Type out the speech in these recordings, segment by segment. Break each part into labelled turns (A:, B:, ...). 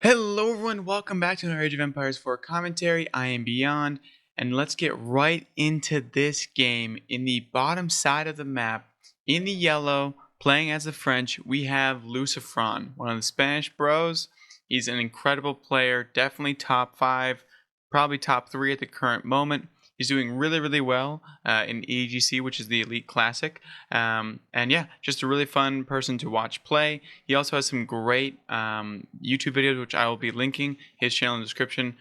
A: Hello everyone, welcome back to another Age of Empires 4 commentary. I am Beyond, and let's get right into this game. In the bottom side of the map, in the yellow, playing as the French, we have Lucifron, one of the Spanish bros. He's an incredible player, definitely top 5, probably top 3 at the current moment. He's doing really well in EGC, which is the Elite Classic. And yeah, just a really fun person to watch play. He also has some great YouTube videos, which I will be linking his channel in the description.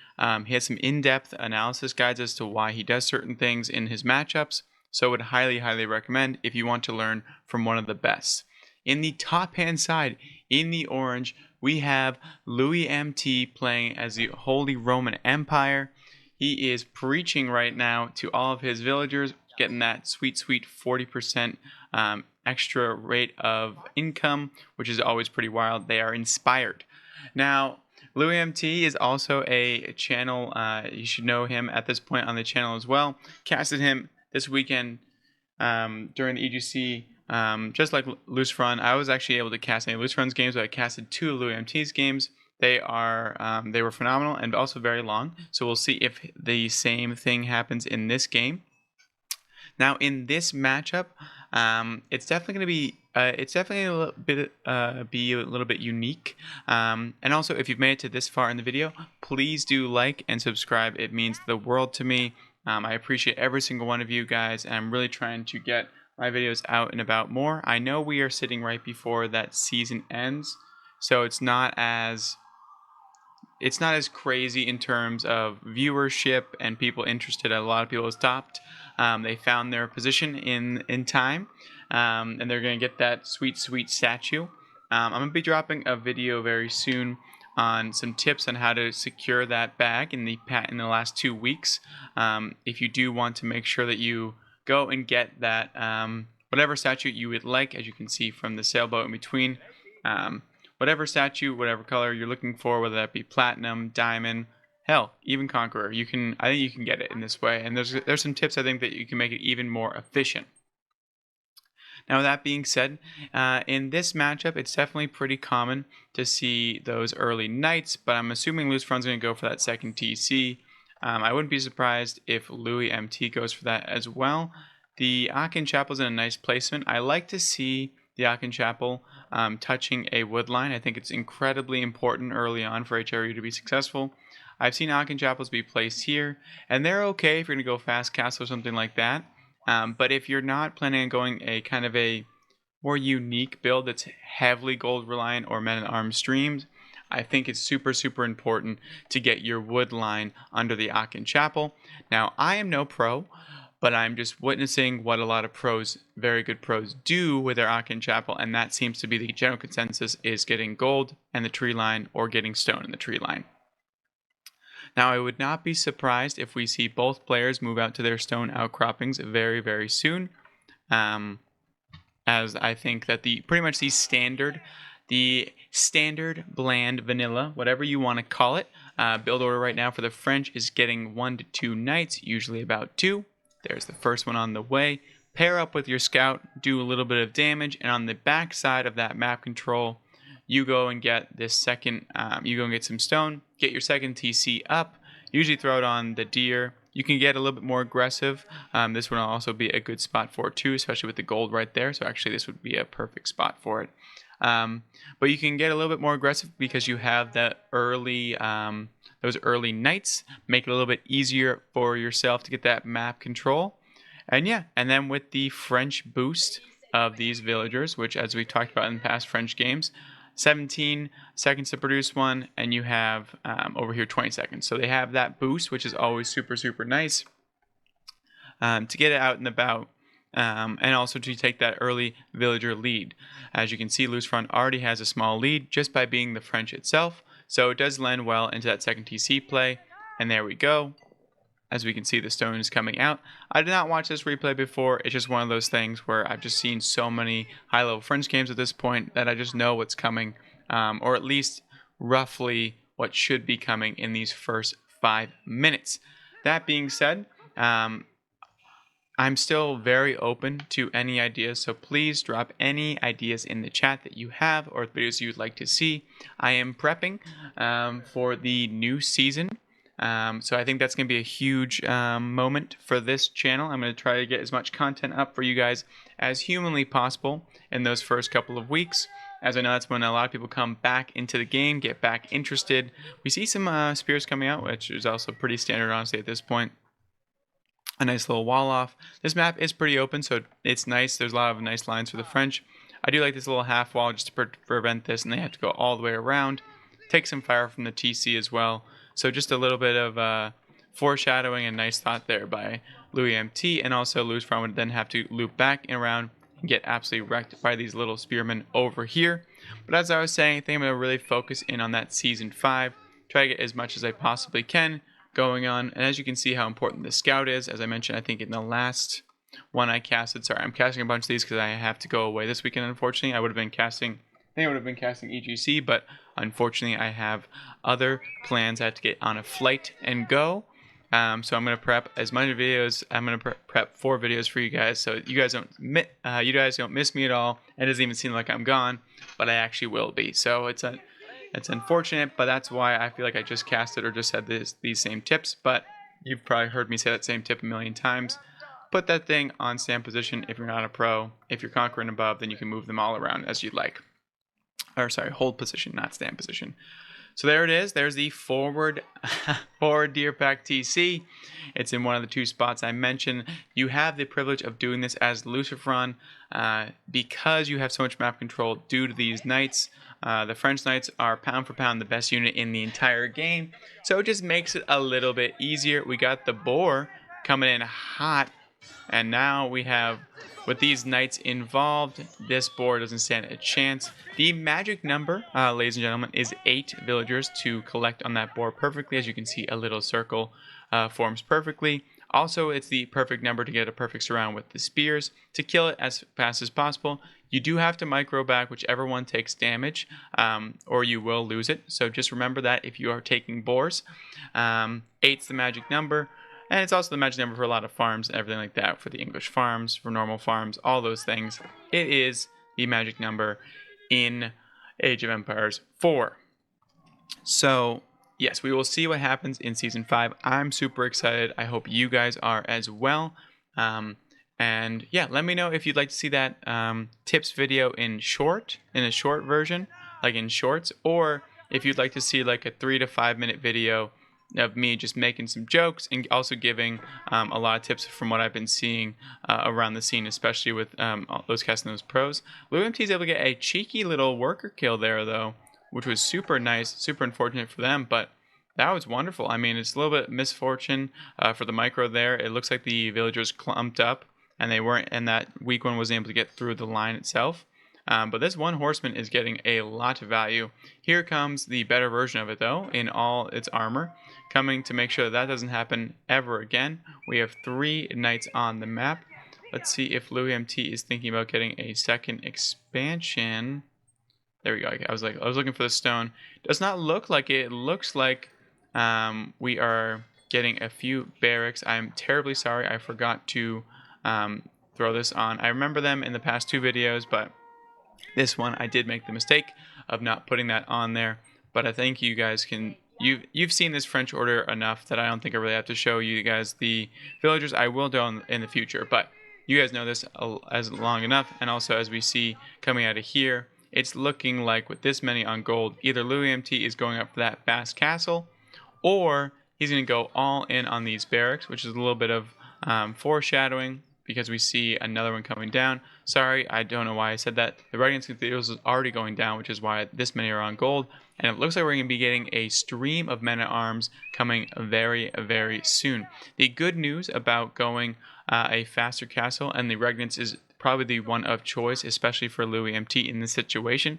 A: He has some in-depth analysis guides as to why he does certain things in his matchups. So I would highly recommend if you want to learn from one of the best. In the top-hand side, in the orange, we have Louis MT playing as the Holy Roman Empire. He is preaching right now to all of his villagers, getting that sweet 40% extra rate of income, which is always pretty wild. They are inspired. Now, Louis MT is also a channel. You should know him at this point on the channel as well. Casted him this weekend during the EGC. Just like Lucifron, I was actually able to cast any of Lucifron's games, but I casted 2 of Louis MT's games. They were phenomenal and also very long. So we'll see if the same thing happens in this game. Now in this matchup, it's definitely going to be be a little bit unique. And also, if you've made it to this far in the video, please do like and subscribe. It means the world to me. I appreciate every single one of you guys, and I'm really trying to get my videos out and about more. I know we are sitting right before that season ends, so it's not as crazy in terms of viewership and people interested. A lot of people have stopped. They found their position in time, and they're going to get that sweet statue. I'm going to be dropping a video very soon on some tips on how to secure that bag in the last 2 weeks. If you do want to make sure that you go and get that whatever statue you would like, as you can see from the sailboat in between. Whatever statue, whatever color you're looking for, whether that be platinum, diamond, hell, even conqueror, I think you can get it in this way. And there's some tips I think that you can make it even more efficient. Now, with that being said, in this matchup, it's definitely pretty common to see those early knights, but I'm assuming Lucifron's going to go for that second TC. I wouldn't be surprised if Louis MT goes for that as well. The Aachen Chapel's in a nice placement. I like to see the Aachen Chapel touching a wood line. I think it's incredibly important early on for HRU to be successful. I've seen Aachen Chapels be placed here, and they're okay if you're going to go fast castle or something like that. But if you're not planning on going a kind of a more unique build that's heavily gold reliant or men-at-arms streamed, I think it's super important to get your wood line under the Aachen Chapel. Now, I am no pro, but I'm just witnessing what a lot of pros, very good pros, do with their Aachen Chapel, and that seems to be the general consensus, is getting gold and the tree line or getting stone in the tree line. Now, I would not be surprised if we see both players move out to their stone outcroppings very soon, as I think that pretty much the standard bland vanilla, whatever you want to call it, build order right now for the French is getting 1 to 2 knights, usually about 2. There's the first one on the way. Pair up with your scout, do a little bit of damage, and on the back side of that map control, you go and get this second, you go and get some stone, get your second TC up, usually throw it on the deer. You can get a little bit more aggressive. This one will also be a good spot for it too, especially with the gold right there. So actually this would be a perfect spot for it. But you can get a little bit more aggressive because you have that early, those early knights. Make it a little bit easier for yourself to get that map control. And yeah, and then with the French boost of these villagers, which as we talked about in past French games, 17 seconds to produce one, and you have over here 20 seconds. So they have that boost, which is always super nice to get it out and about. And also to take that early villager lead. As you can see, Lucifron already has a small lead just by being the French itself, so it does lend well into that second TC play. And there we go. As we can see, the stone is coming out. I did not watch this replay before. It's just one of those things where I've just seen so many high-level French games at this point that I just know what's coming, or at least roughly what should be coming in these first 5 minutes. That being said, I'm still very open to any ideas, so please drop any ideas in the chat that you have or videos you'd like to see. I am prepping for the new season, so I think that's going to be a huge moment for this channel. I'm going to try to get as much content up for you guys as humanly possible in those first couple of weeks, as I know that's when a lot of people come back into the game, get back interested. We see some spears coming out, which is also pretty standard, honestly, at this point. A nice little wall off. This map is pretty open, so it's nice. There's a lot of nice lines for the French. I do like this little half wall just to prevent this, and they have to go all the way around. Take some fire from the TC as well. So just a little bit of foreshadowing and nice thought there by Louis MT, and also Lucifron would then have to loop back and around and get absolutely wrecked by these little spearmen over here. But as I was saying, I think I'm going to really focus in on that Season 5. Try to get as much as I possibly can going on, and as you can see how important the scout is. As I mentioned, I think in the last one I casted, sorry, I'm casting a bunch of these because I have to go away this weekend, unfortunately. I would have been casting EGC, but unfortunately I have other plans. I have to get on a flight and go. So I'm going to prep as many videos. I'm going to prep 4 videos for you guys, so you guys don't miss me at all. It doesn't even seem like I'm gone, but I actually will be. So it's unfortunate, but that's why I feel like I just casted or just said these same tips. But you've probably heard me say that same tip a million times. Put that thing on stand position if you're not a pro. If you're conquering above, then you can move them all around as you'd like. Or sorry, hold position, not stand position. So there it is. There's the forward Deer Pack TC. It's in one of the 2 spots I mentioned. You have the privilege of doing this as Lucifron because you have so much map control due to these knights. The French knights are pound for pound the best unit in the entire game, so it just makes it a little bit easier. We got the boar coming in hot, and now we have, with these knights involved, this boar doesn't stand a chance. The magic number, ladies and gentlemen, is 8 villagers to collect on that boar perfectly. As you can see, a little circle forms perfectly. Also, it's the perfect number to get a perfect surround with the spears to kill it as fast as possible. You do have to micro back whichever one takes damage, or you will lose it. So just remember that if you are taking boars. 8's the magic number, and it's also the magic number for a lot of farms and everything like that, for the English farms, for normal farms, all those things. It is the magic number in Age of Empires 4. So yes, we will see what happens in Season 5. I'm super excited. I hope you guys are as well. And yeah, let me know if you'd like to see that tips video in a short version, like in shorts, or if you'd like to see like a 3 to 5 minute video of me just making some jokes and also giving a lot of tips from what I've been seeing around the scene, especially with those casting those pros. Louis MT is able to get a cheeky little worker kill there though, which was super nice, super unfortunate for them, but that was wonderful. I mean, it's a little bit misfortune for the micro there. It looks like the villagers clumped up, and they weren't, and that weak one wasn't able to get through the line itself. But this one horseman is getting a lot of value. Here comes the better version of it, though, in all its armor, coming to make sure that doesn't happen ever again. We have 3 knights on the map. Let's see if Louis MT is thinking about getting a second expansion. There we go. I was looking for the stone. Does not look like it. It looks like we are getting a few barracks. I'm terribly sorry. I forgot to throw this on. I remember them in the past 2 videos, but this one I did make the mistake of not putting that on there. But I think you guys can, you've seen this French order enough that I don't think I really have to show you guys the villagers. I will do in the future, but you guys know this as long enough. And also, as we see coming out of here, it's looking like with this many on gold, either Louis MT is going up for that fast castle, or he's going to go all in on these barracks, which is a little bit of foreshadowing, because we see another one coming down. Sorry, I don't know why I said that. The Relics Cathedrals is already going down, which is why this many are on gold. And it looks like we're going to be getting a stream of men-at-arms coming very, very soon. The good news about going a faster castle, and the Regnants is probably the one of choice, especially for Louis MT in this situation,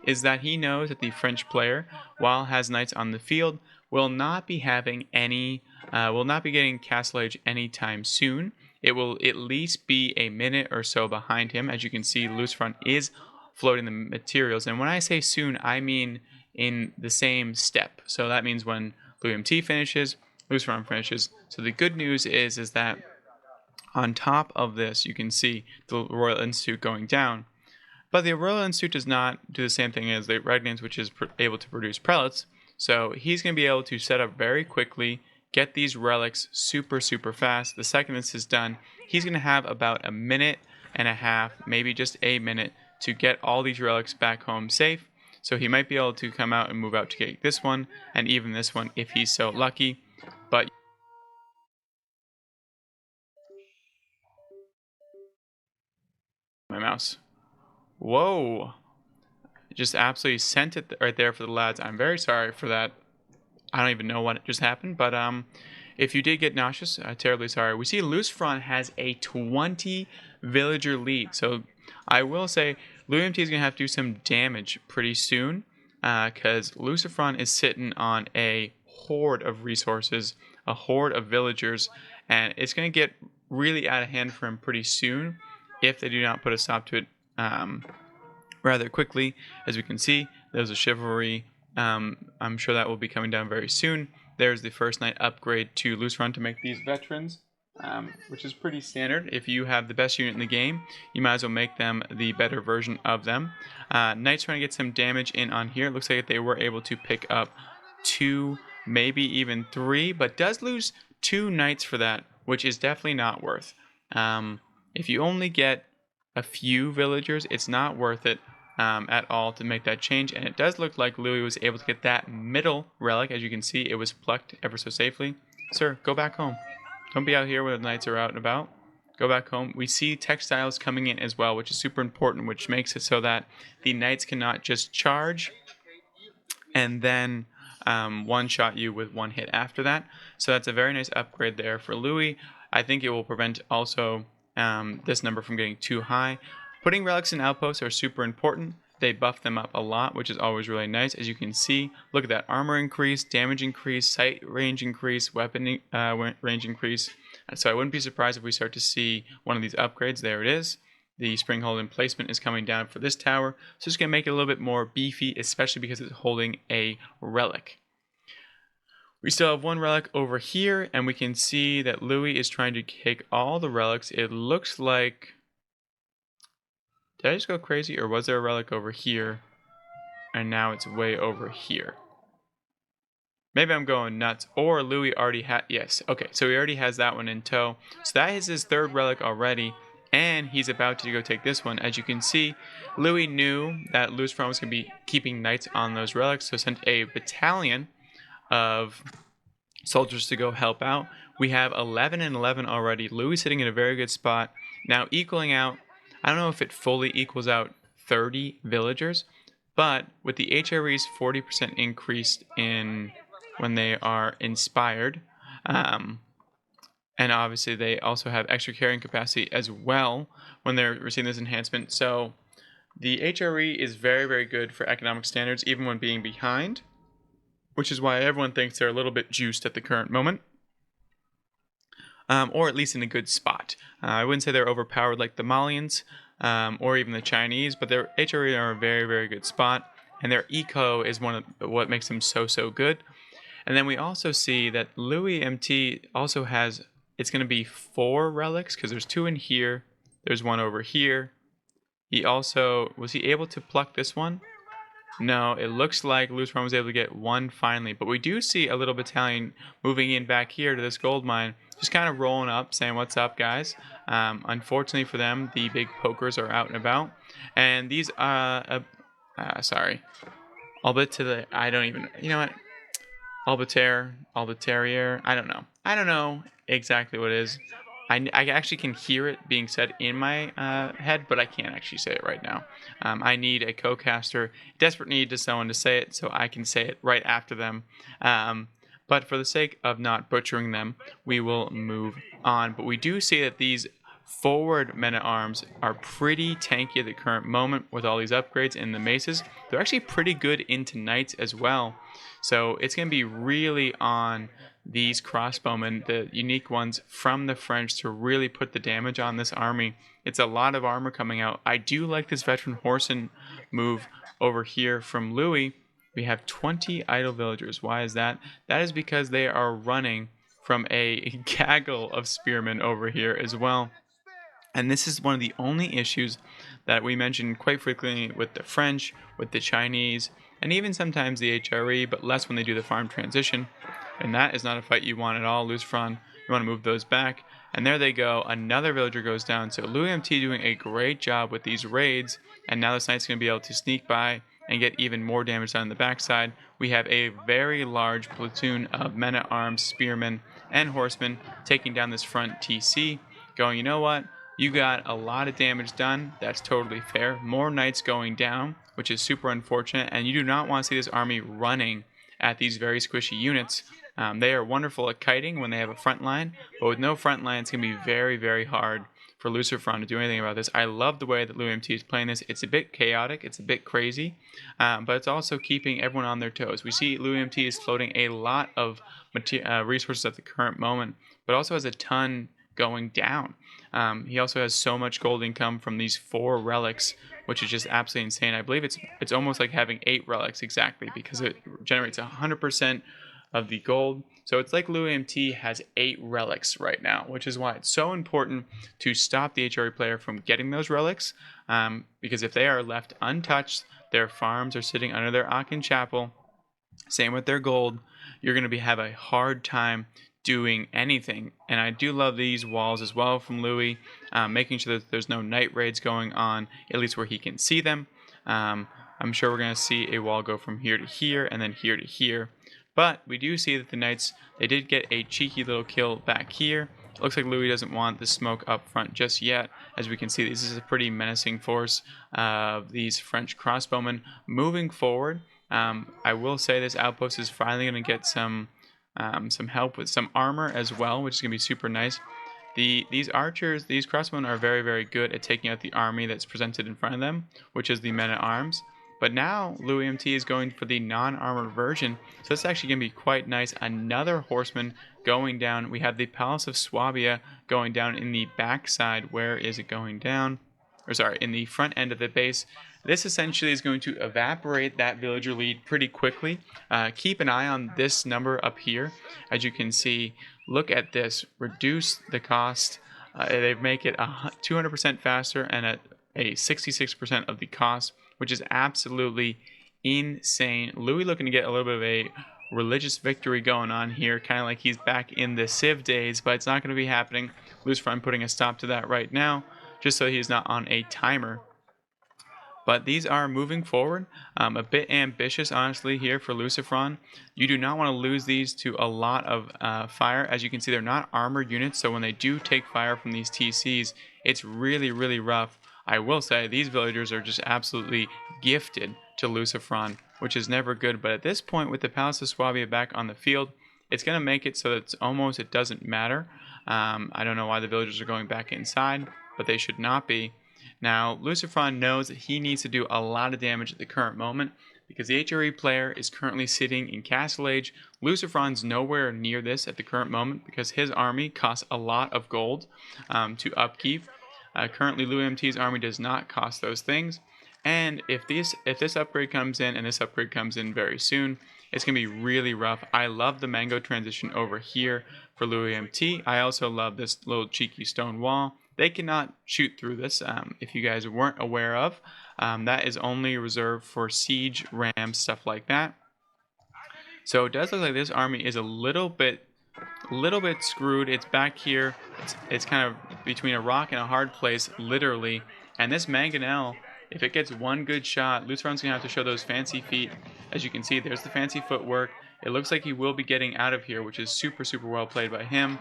A: is that he knows that the French player, while has knights on the field, will not be having any, will not be getting castle age anytime soon. It will at least be a minute or so behind him. As you can see, Lucifron is floating the materials. And when I say soon, I mean in the same step. So that means when Louis MT finishes, Lucifron finishes. So the good news is that On top of this, you can see the Royal Institute going down. But the Royal Institute does not do the same thing as the Regnans, which is able to produce prelates. So he's going to be able to set up very quickly, get these relics super, super fast. The second this is done, he's going to have about a minute and a half, maybe just a minute, to get all these relics back home safe. So he might be able to come out and move out to get this one, and even this one if he's so lucky. But my mouse. Whoa. Just absolutely sent it right there for the lads. I'm very sorry for that. I don't even know what just happened, but if you did get nauseous, terribly sorry. We see Lucifron has a 20 villager lead, so I will say LuMT is going to have to do some damage pretty soon, because Lucifron is sitting on a horde of resources, a horde of villagers, and it's going to get really out of hand for him pretty soon if they do not put a stop to it rather quickly. As we can see, there's a chivalry. I'm sure that will be coming down very soon. There's the first knight upgrade to Lucifron to make these veterans, which is pretty standard. If you have the best unit in the game, you might as well make them the better version of them. Knights trying to get some damage in on here. It looks like they were able to pick up 2, maybe even 3, but does lose 2 knights for that, which is definitely not worth. If you only get a few villagers, it's not worth it at all to make that change. And it does look like Louis was able to get that middle relic. As you can see, it was plucked ever so safely. Sir, go back home. Don't be out here when the knights are out and about. Go back home. We see textiles coming in as well, which is super important, which makes it so that the knights cannot just charge and then one-shot you with 1 hit after that. So that's a very nice upgrade there for Louis. I think it will prevent also this number from getting too high. Putting relics in outposts are super important. They buff them up a lot, which is always really nice. As you can see, look at that armor increase, damage increase, sight range increase, weapon range increase. So I wouldn't be surprised if we start to see one of these upgrades. There it is. The springhold emplacement is coming down for this tower. So it's going to make it a little bit more beefy, especially because it's holding a relic. We still have 1 relic over here, and we can see that Louis is trying to take all the relics. It looks like... Did I just go crazy, or was there a relic over here, and now it's way over here? Maybe I'm going nuts, or Louis already had... Yes, okay, so he already has that one in tow. So that is his 3rd relic already, and he's about to go take this one. As you can see, Louis knew that Lucifron was going to be keeping knights on those relics, so sent a battalion of soldiers to go help out. We have 11 and 11 already. Louis sitting in a very good spot. Now equaling out, I don't know if it fully equals out 30 villagers, but with the HREs 40% increased in when they are inspired, and obviously they also have extra carrying capacity as well when they're receiving this enhancement. So the HRE is very, very good for economic standards, even when being behind, which is why everyone thinks they're a little bit juiced at the current moment, or at least in a good spot. I wouldn't say they're overpowered like the Malians or even the Chinese, but their HRE are a very, very good spot, and their eco is one of what makes them so, so good. And then we also see that Louis MT also has, it's going to be 4 relics, because there's 2 in here, there's 1 over here. He also, was he able to pluck this one? No, it looks like Lucifron was able to get 1 finally, but we do see a little battalion moving in back here to this gold mine, just kind of rolling up, saying, "What's up, guys?" Unfortunately for them, the big pokers are out and about, and these sorry, Albit to the, I don't even, you know what, Albitarier, I don't know exactly what it is. I actually can hear it being said in my head, but I can't actually say it right now. I need a co-caster, desperate need to someone to say it so I can say it right after them. But for the sake of not butchering them, we will move on. But we do see that these forward men-at-arms are pretty tanky at the current moment with all these upgrades in the maces. They're actually pretty good into knights as well. So it's going to be really on these crossbowmen, the unique ones from the French, to really put the damage on this army. It's a lot of armor coming out. I do like this veteran Horson move over here from Louis. We have 20 idle villagers. Why is that? That is because they are running from a gaggle of spearmen over here as well. And this is one of the only issues that we mentioned quite frequently with the French, with the Chinese, and even sometimes the HRE, but less when they do the farm transition. And that is not a fight you want at all, Lucifron. You want to move those back. And there they go. Another villager goes down. So Louis MT doing a great job with these raids. And now this knight's going to be able to sneak by and get even more damage done on the backside. We have a very large platoon of men-at-arms, spearmen, and horsemen taking down this front TC. Going, you know what? You got a lot of damage done. That's totally fair. More knights going down, which is super unfortunate. And you do not want to see this army running at these very squishy units. They are wonderful at kiting when they have a front line, but with no front line, it's going to be very, very hard for Lucifron to do anything about this. I love the way that Louis MT is playing this. It's a bit chaotic, it's a bit crazy, but it's also keeping everyone on their toes. We see Louis MT is floating a lot of resources at the current moment, but also has a ton going down. He also has so much gold income from these 4 relics, which is just absolutely insane. I believe it's almost like having 8 relics exactly, because it generates 100% of the gold. So it's like Louis MT has 8 relics right now, which is why it's so important to stop the HRE player from getting those relics, because if they are left untouched, their farms are sitting under their Aachen chapel, same with their gold, you're going to have a hard time doing anything. And I do love these walls as well from Louis, making sure that there's no night raids going on, at least where he can see them. I'm sure we're going to see a wall go from here to here and then here to here. But we do see that the knights, they did get a cheeky little kill back here. It looks like Louis doesn't want the smoke up front just yet. As we can see, this is a pretty menacing force of these French crossbowmen moving forward. I will say this outpost is finally going to get some help with some armor as well, which is going to be super nice. These archers, these crossbowmen are very, very good at taking out the army that's presented in front of them, which is the men-at-arms. But now Louis MT is going for the non-armored version, so it's actually going to be quite nice. Another horseman going down. We have the Palace of Swabia going down in the backside. Where is it going down? Or sorry, in the front end of the base. This essentially is going to evaporate that villager lead pretty quickly. Keep an eye on this number up here. As you can see, look at this. Reduce the cost. They make it 200% faster and at a 66% of the cost, which is absolutely insane. Louis looking to get a little bit of a religious victory going on here, kind of like he's back in the Civ days, but it's not going to be happening. Lucifron putting a stop to that right now, just so he's not on a timer. But these are moving forward, a bit ambitious, honestly, here for Lucifron. You do not want to lose these to a lot of fire. As you can see, they're not armored units, so when they do take fire from these TCs, it's really, really rough. I will say these villagers are just absolutely gifted to Lucifron, which is never good. But at this point, with the Palace of Swabia back on the field, it's going to make it so that it doesn't matter. I don't know why the villagers are going back inside, but they should not be. Now, Lucifron knows that he needs to do a lot of damage at the current moment because the HRE player is currently sitting in Castle Age. Lucifron's nowhere near this at the current moment because his army costs a lot of gold to upkeep. Currently, Louis MT's army does not cost those things. And if this upgrade comes in, and this upgrade comes in very soon, it's going to be really rough. I love the mango transition over here for Louis MT. I also love this little cheeky stone wall. They cannot shoot through this, if you guys weren't aware of. That is only reserved for siege, rams, stuff like that. So it does look like this army is a little bit screwed. It's back here. It's kind of between a rock and a hard place, literally. And this mangonel, if it gets one good shot, Lucifron's going to have to show those fancy feet. As you can see, there's the fancy footwork. It looks like he will be getting out of here, which is super, super well played by him.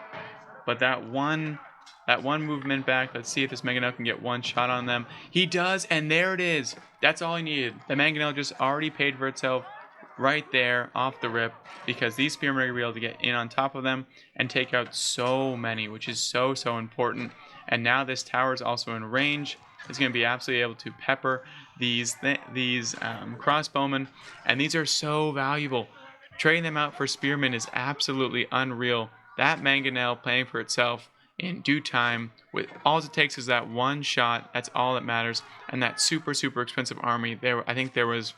A: But that one movement back, let's see if this mangonel can get one shot on them. He does, and there it is. That's all he needed. The mangonel just already paid for itself right there off the rip because these spearmen are going to be able to get in on top of them and take out so many, which is so, so important. And now this tower is also in range. It's going to be absolutely able to pepper these crossbowmen, and these are so valuable. Trading them out for spearmen is absolutely unreal. That mangonel playing for itself in due time. With all it takes is that one shot. That's all that matters. And that super, super expensive army. I think there was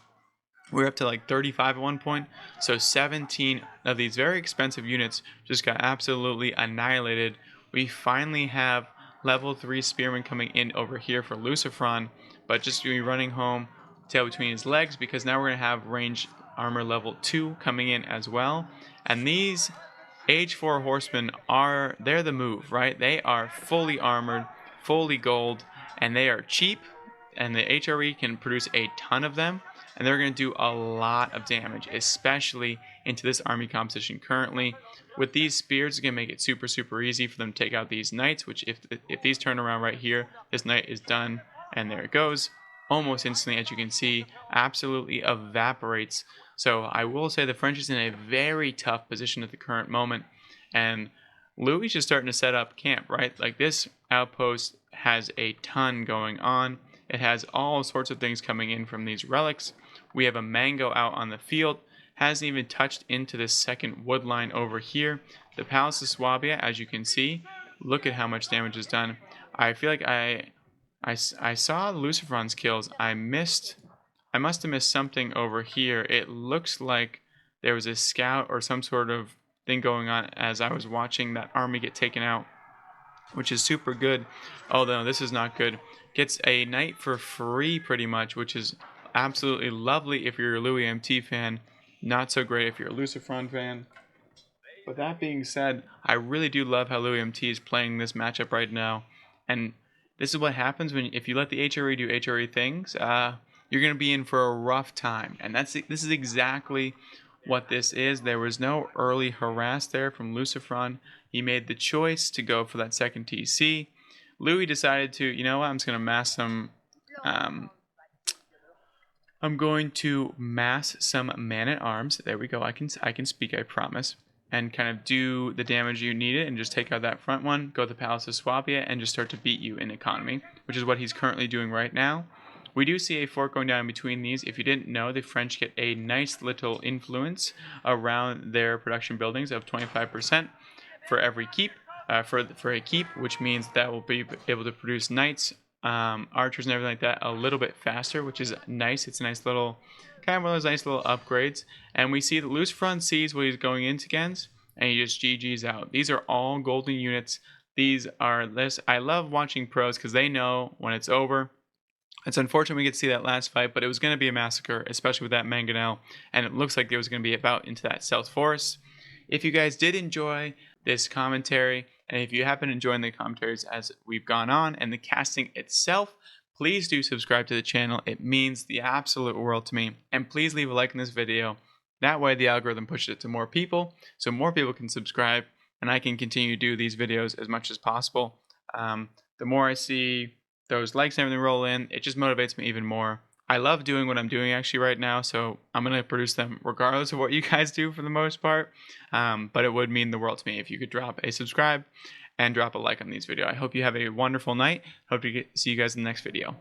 A: We were up to like 35 at one point. So 17 of these very expensive units just got absolutely annihilated. We finally have level 3 spearmen coming in over here for Lucifron, but just going to be running home, tail between his legs, because now we're going to have range armor level 2 coming in as well. And these Age 4 horsemen they're the move, right? They are fully armored, fully gold, and they are cheap, and the HRE can produce a ton of them, and they're going to do a lot of damage, especially into this army composition currently. With these spears, it's going to make it super, super easy for them to take out these knights, which if these turn around right here, this knight is done, and there it goes. Almost instantly, as you can see, absolutely evaporates. So I will say the French is in a very tough position at the current moment, and Louis is just starting to set up camp, right? Like, this outpost has a ton going on. It has all sorts of things coming in from these relics. We have a mango out on the field, hasn't even touched into this second wood line over here. The Palace of Swabia, as you can see, look at how much damage is done. I feel like I saw Lucifron's kills. I must have missed something over here. It looks like there was a scout or some sort of thing going on as I was watching that army get taken out, which is super good. Although this is not good. Gets a knight for free pretty much, which is absolutely lovely if you're a Louis MT fan. Not so great if you're a Lucifron fan. But that being said, I really do love how Louis MT is playing this matchup right now. And this is what happens if you let the HRE do HRE things. You're going to be in for a rough time. And this is exactly what this is. There was no early harass there from Lucifron. He made the choice to go for that second TC. Louis decided to, you know what, I'm just going to mass some... I'm going to mass some man-at-arms. There we go. I can speak, I promise. And kind of do the damage you need it and just take out that front one, go to the Palace of Swabia, and just start to beat you in economy, which is what he's currently doing right now. We do see a fork going down in between these. If you didn't know, the French get a nice little influence around their production buildings of 25% for every keep, for a keep, which means that we'll be able to produce knights, archers, and everything like that a little bit faster, which is nice. It's a nice little, kind of one of those nice little upgrades. And we see that Lucifron sees what he's going into against, and he just GG's out. These are all golden units. These are this. I love watching pros because they know when it's over. It's unfortunate we get to see that last fight, but it was going to be a massacre, especially with that mangonel, and it looks like it was going to be about into that South Forest. If you guys did enjoy this commentary, and if you have been enjoying the commentaries as we've gone on and the casting itself, please do subscribe to the channel. It means the absolute world to me. And please leave a like in this video. That way the algorithm pushes it to more people, so more people can subscribe, and I can continue to do these videos as much as possible. The more I see those likes and everything roll in, it just motivates me even more. I love doing what I'm doing actually right now, so I'm going to produce them regardless of what you guys do for the most part. But it would mean the world to me if you could drop a subscribe and drop a like on these videos. I hope you have a wonderful night. Hope to see you guys in the next video.